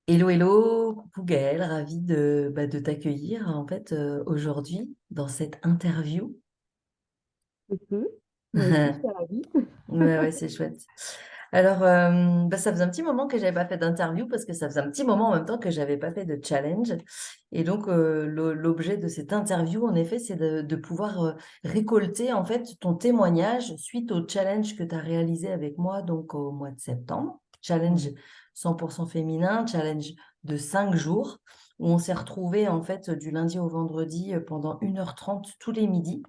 Hello, hello, coucou Gaëlle, ravie de t'accueillir en fait aujourd'hui dans cette interview. Mhm. Moi aussi, je suis ravie. Ouais, ouais, c'est chouette. Alors, ça faisait un petit moment que j'avais pas fait d'interview parce que ça faisait un petit moment en même temps que j'avais pas fait de challenge. Et donc, l'objet de cette interview, en effet, c'est de pouvoir récolter en fait ton témoignage suite au challenge que tu as réalisé avec moi donc au mois de septembre. Challenge Mhm. 100% féminin, challenge de 5 jours où on s'est retrouvés en fait du lundi au vendredi pendant 1h30 tous les midis.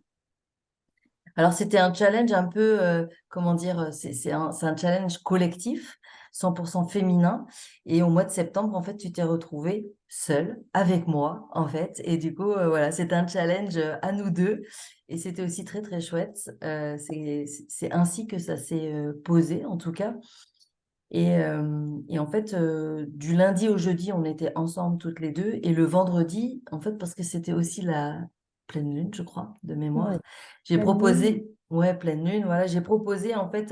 Alors, c'était un challenge un peu, comment dire, c'est un challenge collectif, 100% féminin. Et au mois de septembre, en fait, tu t'es retrouvée seule avec moi, en fait. Et du coup, voilà, c'était un challenge à nous deux. Et c'était aussi très, très chouette. C'est ainsi que ça s'est posé, en tout cas. Et en fait, du lundi au jeudi, on était ensemble toutes les deux. Et le vendredi, en fait, parce que c'était aussi la pleine lune, je crois, de Ouais, mémoire, j'ai pleine lune. proposé, ouais, pleine lune, voilà, j'ai proposé en fait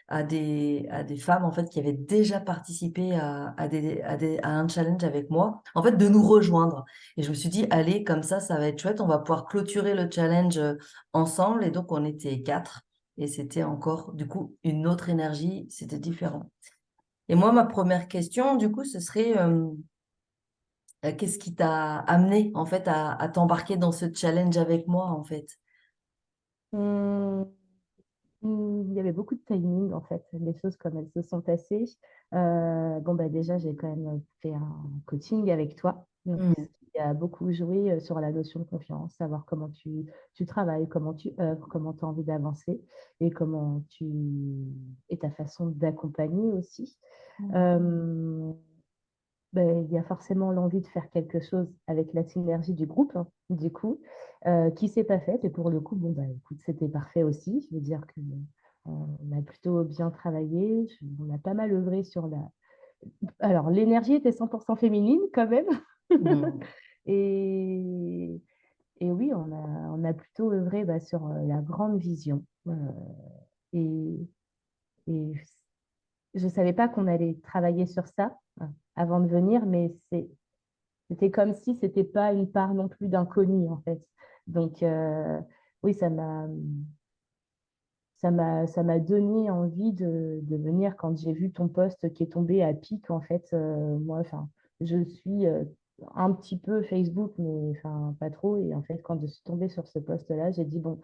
à des femmes en fait qui avaient déjà participé à un challenge avec moi, en fait, de nous rejoindre. Et je me suis dit, allez, comme ça va être chouette, on va pouvoir clôturer le challenge ensemble. Et donc, on était quatre. Et c'était encore, du coup, une autre énergie, c'était différent. Et moi, ma première question, du coup, ce serait qu'est-ce qui t'a amené en fait à t'embarquer dans ce challenge avec moi en fait? Hum, Il y avait beaucoup de timing, en fait, les choses comme elles se sont passées. Bon, bah, déjà, j'ai quand même fait un coaching avec toi. Donc, Hmm. ce qui a beaucoup joué sur la notion de confiance, savoir comment tu travailles, comment tu œuvres, comment tu as envie d'avancer et comment tu et ta façon d'accompagner aussi. Euh, ben, il y a forcément l'envie de faire quelque chose avec la synergie du groupe, hein, du coup, qui s'est pas faite. Et pour le coup, bon, bah, écoute, c'était parfait aussi. Je veux dire que on a plutôt bien travaillé. On a pas mal œuvré sur la. Alors, l'énergie était 100% féminine quand même. Hmm. Et, et oui, on a plutôt œuvré bah, sur la grande vision. Et, et je savais pas qu'on allait travailler sur ça avant de venir, mais c'était comme si c'était pas une part non plus d'inconnu, en fait. Donc, oui, ça m'a donné envie de venir quand j'ai vu ton post qui est tombé à pic, en fait. Moi, enfin, je suis un petit peu Facebook, mais enfin, pas trop. Et en fait, quand je suis tombée sur ce post-là, j'ai dit, bon,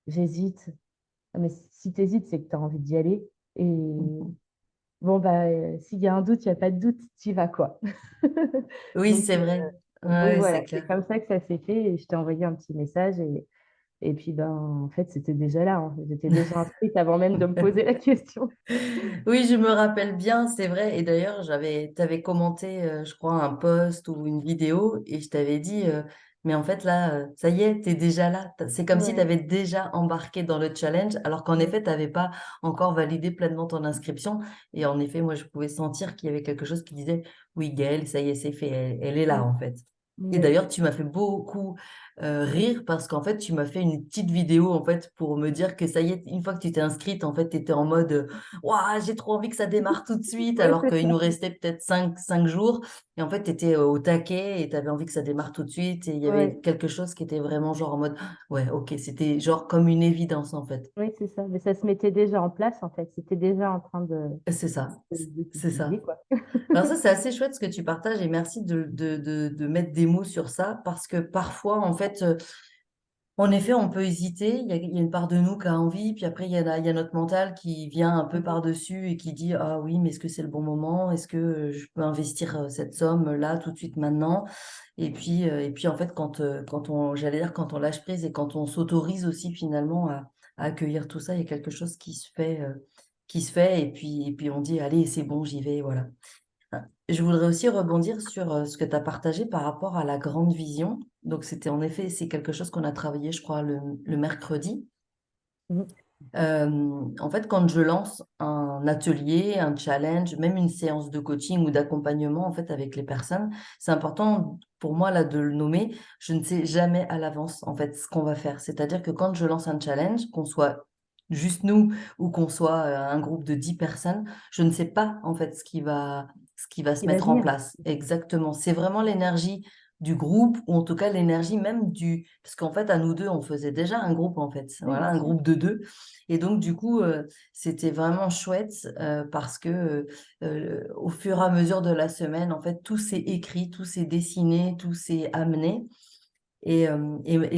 j'hésite. Ah, mais si tu hésites, c'est que tu as envie d'y aller. Et bon, bah, s'il y a un doute, il n'y a pas de doute, tu y vas, quoi. Oui, Donc, c'est vrai. Ouais, donc ouais, voilà, c'est c'est clair. comme ça que ça s'est fait et je t'ai envoyé un petit message et puis ben en fait c'était déjà là, hein. J'étais déjà inscrite avant même de me poser la question. Oui, je me rappelle bien, c'est vrai. Et d'ailleurs, t'avais commenté, je crois, un post ou une vidéo et je t'avais dit, mais en fait là, ça y est, t'es déjà là. C'est comme si Ouais. t'avais déjà embarqué dans le challenge, alors qu'en Mm. effet, t'avais pas encore validé pleinement ton inscription. Et en effet, moi, je pouvais sentir qu'il y avait quelque chose qui disait, oui, Gaëlle, ça y est, c'est fait, elle est là Mm. en fait. Et Ouais. d'ailleurs, tu m'as fait beaucoup rire parce qu'en fait, tu m'as fait une petite vidéo en fait pour me dire que ça y est, une fois que tu t'es inscrite, en fait, tu étais en mode Ouah, j'ai trop envie que ça démarre tout de suite, Ouais, alors c'est qu'il ça. nous restait peut-être cinq jours. Et en fait, tu étais au taquet et tu avais envie que ça démarre tout de suite. Et il y avait Ouais. quelque chose qui était vraiment genre en mode ouais, ok, c'était genre comme une évidence en fait. Oui, c'est ça. Mais ça se mettait déjà en place en fait. C'était déjà en train C'est ça, de se c'est décider, ça. quoi. Alors ça, c'est assez chouette ce que tu partages et merci de mettre des mots sur ça parce que parfois, en fait, en effet, on peut hésiter. Il y a une part de nous qui a envie, puis après, il y a notre mental qui vient un peu Mhm. par-dessus et qui dit, ah oui, mais est-ce que c'est le bon moment? Est-ce que je peux investir cette somme là, tout de suite, maintenant? Et puis en fait, j'allais dire, quand on lâche prise et quand on s'autorise aussi finalement à accueillir tout ça, il y a quelque chose qui se fait, et puis on dit, allez, c'est bon, j'y vais, voilà. Je voudrais aussi rebondir sur ce que tu as partagé par rapport à la grande vision. Donc, c'était en effet, c'est quelque chose qu'on a travaillé, je crois, le mercredi. Mhm. En fait, quand je lance un atelier, un challenge, même une séance de coaching ou d'accompagnement, en fait, avec les personnes, c'est important pour moi, là, de le nommer. Je ne sais jamais à l'avance, en fait, ce qu'on va faire. C'est-à-dire que quand je lance un challenge, qu'on soit juste nous ou qu'on soit un groupe de 10 personnes, je ne sais pas en fait ce qui va se qui va mettre en venir. place. Exactement. C'est vraiment l'énergie du groupe ou en tout cas l'énergie même du... Parce qu'en fait, à nous deux, on faisait déjà un groupe en fait. Oui, Voilà, bien un sûr. groupe de deux. Et donc, du coup, c'était vraiment chouette parce que au fur et à mesure de la semaine, en fait, tout s'est écrit, tout s'est dessiné, tout s'est amené. Et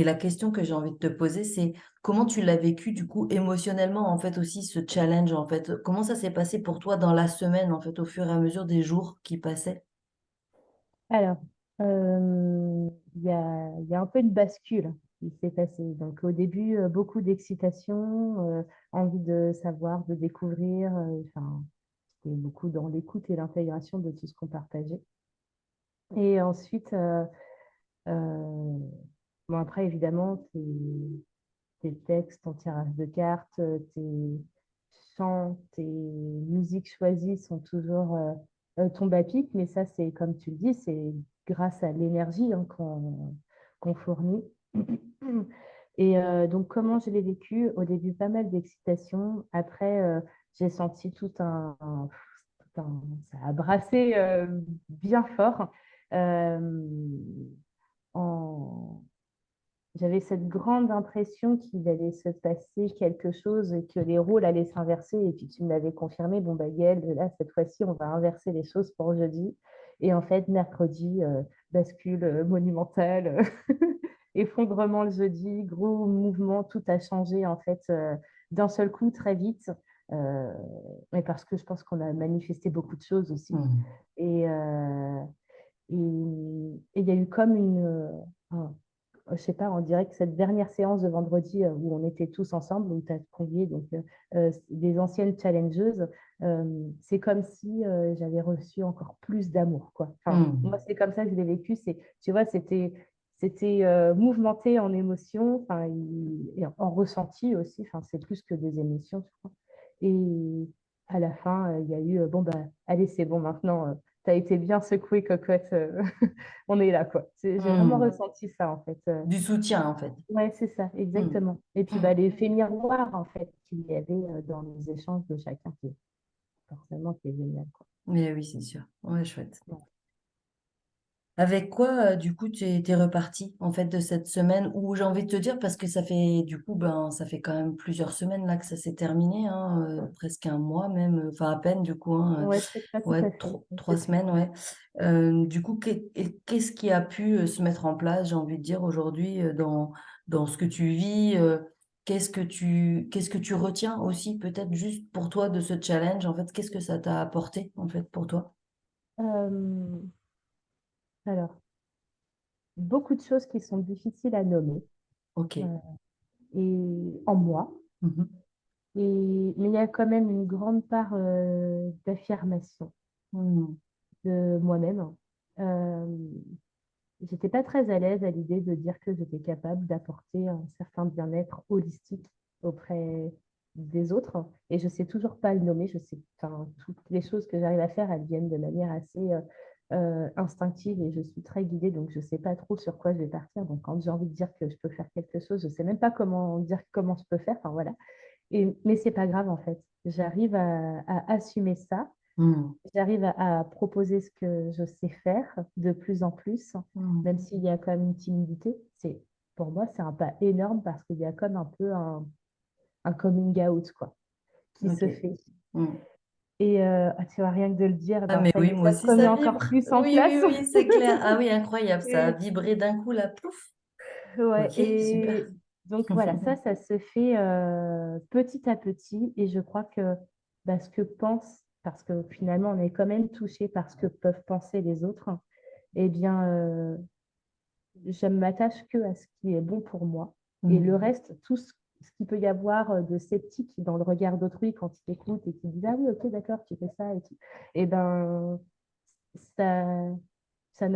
la question que j'ai envie de te poser, c'est comment tu l'as vécu du coup émotionnellement en fait aussi ce challenge en fait. Comment ça s'est passé pour toi dans la semaine en fait au fur et à mesure des jours qui passaient? Alors, il y a un peu une bascule qui s'est passée. Donc, au début, beaucoup d'excitation, envie de savoir, de découvrir. Enfin, c'était beaucoup dans l'écoute et l'intégration de tout ce qu'on partageait. Et ensuite, euh, bon, après, évidemment, tes textes, ton tirage de cartes, tes chants, tes musiques choisies sont toujours tombent à pic, mais ça, c'est comme tu le dis, c'est grâce à l'énergie hein, qu'on fournit. Et donc, comment je l'ai vécu? Au début, pas mal d'excitation. Après, j'ai senti ça a brassé bien fort. Euh, en, J'avais cette grande impression qu'il allait se passer quelque chose et que les rôles allaient s'inverser. Et puis tu me l'avais confirmé, bon bah Gaëlle, là, cette fois-ci, on va inverser les choses pour jeudi. Et en fait, mercredi, bascule monumentale, effondrement le jeudi, gros mouvement, tout a changé en fait d'un seul coup, très vite. Euh, mais parce que je pense qu'on a manifesté beaucoup de choses aussi. Hmm. Et il y a eu comme je sais pas, on dirait que cette dernière séance de vendredi où on était tous ensemble, où tu as convié donc, des anciennes challengeuses, c'est comme si j'avais reçu encore plus d'amour, quoi. Enfin, moi, Hmm. c'est comme ça que je l'ai vécu. Tu vois, c'était mouvementé en émotions, enfin, et en ressenti aussi. Enfin, c'est plus que des émotions, je crois. Et à la fin, il y a eu, bon, bah, allez, c'est bon, maintenant, tu as été bien secouée, cocotte. On est là, quoi. J'ai vraiment Hmm. ressenti ça, en fait. Du soutien en fait. Ouais, c'est ça, Hmm. exactement. Et puis, Hmm. bah, l'effet miroir, en fait, qu'il y avait dans les échanges de chacun, forcément, qui est génial, quoi. Mais oui, c'est sûr. Ouais, chouette. Ouais. Avec quoi, du coup, tu es reparti en fait de cette semaine où j'ai envie de te dire parce que ça fait du coup ben ça fait quand même plusieurs semaines là que ça s'est terminé, hein, presque un mois même, enfin à peine du coup, hein, Ouais, peut-être pas tout ouais à fait. Je trois sais plus. semaines ouais. Du coup, qu'est-ce qui a pu se mettre en place, j'ai envie de dire aujourd'hui dans ce que tu vis, qu'est-ce que tu retiens aussi peut-être juste pour toi de ce challenge en fait, qu'est-ce que ça t'a apporté en fait pour toi? Euh, alors, beaucoup de choses qui sont difficiles à nommer Ok. euh, et en moi. Mhm. Mais il y a quand même une grande part d'affirmation Mhm. de moi-même. Euh, J'étais pas très à l'aise à l'idée de dire que j'étais capable d'apporter un certain bien-être holistique auprès des autres. Et je sais toujours pas le nommer. Je sais, enfin, toutes les choses que j'arrive à faire, elles viennent de manière assez instinctive et je suis très guidée, donc je sais pas trop sur quoi je vais partir. Donc quand j'ai envie de dire que je peux faire quelque chose, je sais même pas comment dire comment je peux faire. Enfin voilà. Mais c'est pas grave en fait. J'arrive à assumer ça. Mhm. J'arrive à proposer ce que je sais faire de plus en plus, Mhm. même s'il y a quand même une timidité. Pour moi, c'est un pas énorme parce qu'il y a comme un peu un coming out, quoi, qui Ok. se fait. Mm. Et tu vois, rien que de le dire, Ah, ben, mais ça y oui, est, moi ça se aussi, remet ça encore vibre. plus en Oui, oui, place. oui, c'est clair. Ah oui, incroyable. Ça a Et, vibré d'un coup, là, plouf. ouais, Ok, super. et donc voilà, ça se fait petit à petit. Et je crois que ce que pense, parce que finalement, on est quand même touché par ce que peuvent penser les autres, eh bien, je ne m'attache que à ce qui est bon pour moi. Et le Mm. reste, ce qu'il peut y avoir de sceptique dans le regard d'autrui quand il écoute et qui dit ah oui, ok, d'accord, tu fais ça et tout, et ben ça, ça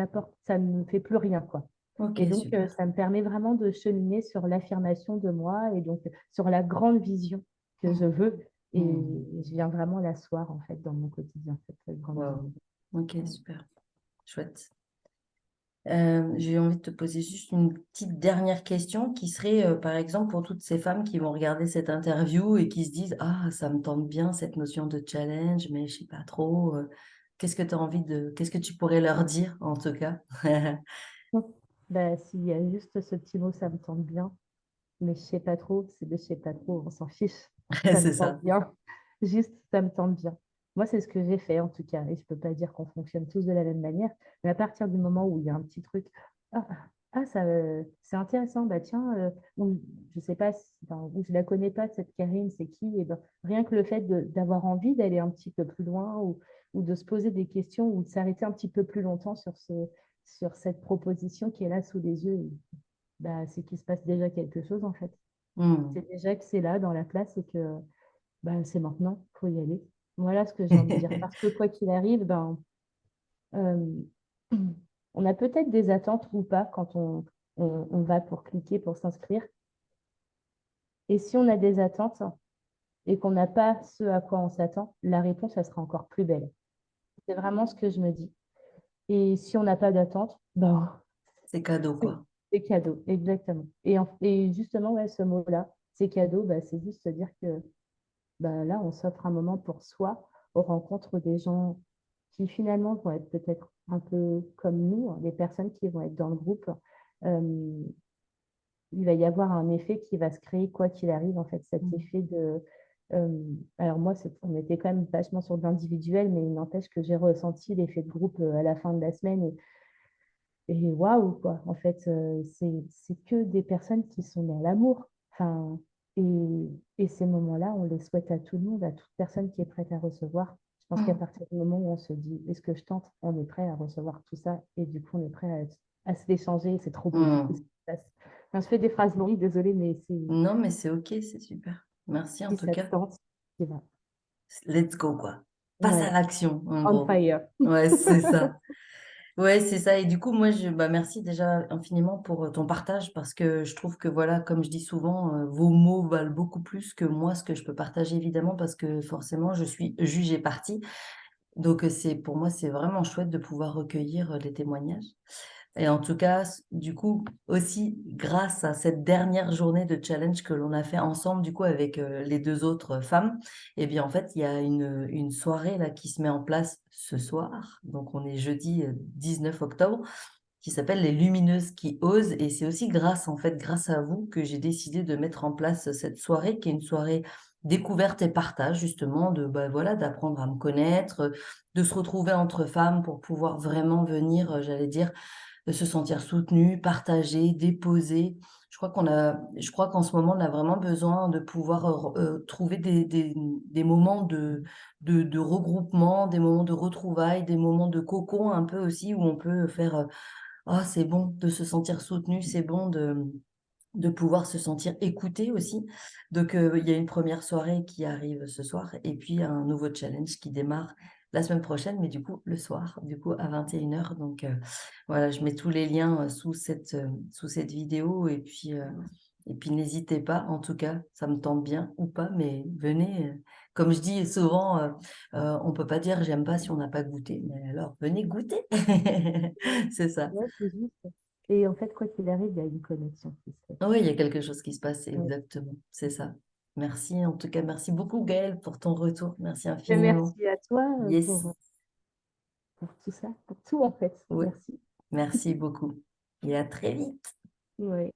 ne fait plus rien, quoi. Ok, Et donc, super. ça me permet vraiment de cheminer sur l'affirmation de moi et donc sur la grande vision que je Mm. veux. Et Mm. je viens vraiment l'asseoir, en fait, dans mon quotidien, cette grande Wow. vision. Ok, super. Chouette. J'ai envie de te poser juste une petite dernière question qui serait, par exemple, pour toutes ces femmes qui vont regarder cette interview et qui se disent, ah, ça me tente bien cette notion de challenge, mais je sais pas trop. Qu'est-ce que tu as envie qu'est-ce que tu pourrais leur dire en tout cas? Bah, s'il y a juste ce petit mot, ça me tente bien. Mais je sais pas trop, c'est de je sais pas trop, on s'en fiche. Ça me C'est tente ça. bien. Juste, ça me tente bien. Moi, c'est ce que j'ai fait en tout cas. Et je peux pas dire qu'on fonctionne tous de la même manière. Mais à partir du moment où il y a un petit truc, ah, ça, c'est intéressant, bah tiens, ou je sais pas, enfin, ou je la connais pas, cette Karine, c'est qui? Et ben, rien que le fait d'avoir envie d'aller un petit peu plus loin ou de se poser des questions ou de s'arrêter un petit peu plus longtemps sur cette proposition qui est là sous les yeux, bah, c'est qu'il se passe déjà quelque chose en fait. Hmm. C'est déjà que c'est là dans la place et que bah, c'est maintenant, il faut y aller. Voilà ce que j'ai envie de dire. Parce que quoi qu'il arrive, ben, euh, on a peut-être des attentes ou pas quand on va pour cliquer, pour s'inscrire. Et si on a des attentes et qu'on n'a pas ce à quoi on s'attend, la réponse, elle sera encore plus belle. C'est vraiment ce que je me dis. Et si on n'a pas d'attente, ben, C'est cadeau, c'est quoi. c'est cadeau, exactement. Et justement, ouais, ce mot-là, c'est cadeau, bah, c'est juste se dire que bah, là, on s'offre un moment pour soi, aux rencontres des gens qui finalement vont être peut-être un peu comme nous, hein, des personnes qui vont être dans le groupe. Euh, il va y avoir un effet qui va se créer quoi qu'il arrive, en fait, cet Hmm. effet de... alors moi, on était quand même vachement sur de l'individuel, mais il n'empêche que j'ai ressenti l'effet de groupe à la fin de la semaine et waouh, quoi. En fait, c'est que des personnes qui sont dans l'amour. Enfin, et ces moments-là, on les souhaite à tout le monde, à toute personne qui est prête à recevoir. Je pense qu'à partir du moment où on se dit, est-ce que je tente, on est prêt à recevoir tout ça. Et du coup, on est prêt à se l'échanger. C'est trop beau, du coup, ce Hmm. qui se passe. Enfin, je fais des phrases longues, désolée, mais Non, mais c'est OK, c'est super. Merci en si tout ça te cas. tente, c'est va. Let's go, quoi. Passe à Voilà, l'action, en on gros. fire. Ouais, c'est ça. Ouais, c'est ça. Et du coup, moi, bah, merci déjà infiniment pour ton partage parce que je trouve que, voilà, comme je dis souvent, vos mots valent beaucoup plus que moi, ce que je peux partager, évidemment, parce que forcément, je suis juge et partie. Donc, pour moi, c'est vraiment chouette de pouvoir recueillir les témoignages. Et en tout cas, du coup, aussi grâce à cette dernière journée de challenge que l'on a fait ensemble, du coup, avec les deux autres femmes, eh bien, en fait, il y a une soirée là qui se met en place ce soir. Donc, on est jeudi 19 octobre, qui s'appelle Les Lumineuses qui osent. Et c'est aussi en fait, grâce à vous que j'ai décidé de mettre en place cette soirée, qui est une soirée découverte et partage, justement, bah, voilà, d'apprendre à me connaître, de se retrouver entre femmes pour pouvoir vraiment venir, j'allais dire, de se sentir soutenu, partagé, déposé. Je crois qu'en ce moment, on a vraiment besoin de pouvoir trouver des moments de regroupement, des moments de retrouvailles, des moments de cocon un peu aussi, où on peut faire, ah, c'est bon de se sentir soutenu, c'est bon de pouvoir se sentir écouté aussi. Donc, il y a une première soirée qui arrive ce soir et puis un nouveau challenge qui démarre la semaine prochaine, mais du coup, le soir, du coup, à 21h. Donc, voilà, je mets tous les liens sous cette vidéo et puis n'hésitez pas, en tout cas, ça me tente bien ou pas, mais venez. Comme je dis souvent, on peut pas dire j'aime pas si on n'a pas goûté, mais alors venez goûter. C'est ça. Ouais, c'est juste. Et en fait, quoi qu'il arrive, il y a une connexion qui se fait. Oui, il y a quelque chose qui se passe, Ouais. exactement. C'est ça. Merci, en tout cas, merci beaucoup, Gaëlle, pour ton retour. Merci Et infiniment. merci à toi Yes, pour tout ça, pour tout en fait. oui, Merci. merci beaucoup. Et à très vite. Ouais.